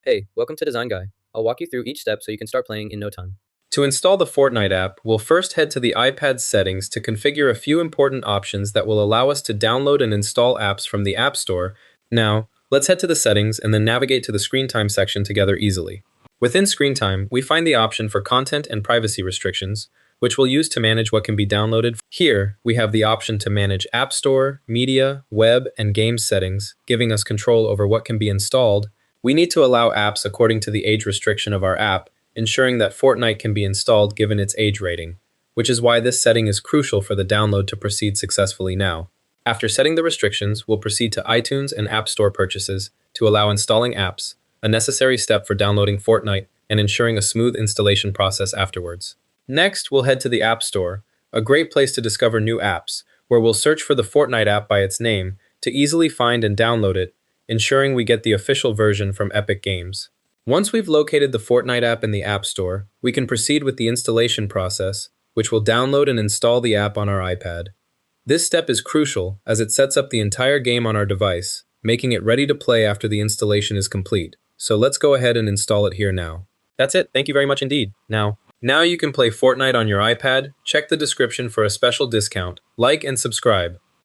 Hey, welcome to Design Guy. I'll walk you through each step so you can start playing in no time. To install the Fortnite app, we'll first head to the iPad settings to configure a few important options that will allow us to download and install apps from the App Store. Now, let's head to the settings and then navigate to the screen time section together easily. Within screen time, we find the option for content and privacy restrictions, which we'll use to manage what can be downloaded. Here, we have the option to manage App Store, media, web, and games settings, giving us control over what can be installed. We need to allow apps according to the age restriction of our app, ensuring that Fortnite can be installed given its age rating, which is why this setting is crucial for the download to proceed successfully now. After setting the restrictions, we'll proceed to iTunes and App Store purchases to allow installing apps, a necessary step for downloading Fortnite and ensuring a smooth installation process afterwards. Next, we'll head to the App Store, a great place to discover new apps, where we'll search for the Fortnite app by its name to easily find and download it, ensuring we get the official version from Epic Games. Once we've located the Fortnite app in the App Store, we can proceed with the installation process, which will download and install the app on our iPad. This step is crucial as it sets up the entire game on our device, making it ready to play after the installation is complete. So let's go ahead and install it here now. That's it. Thank you very much indeed. Now you can play Fortnite on your iPad. Check the description for a special discount. Like and subscribe.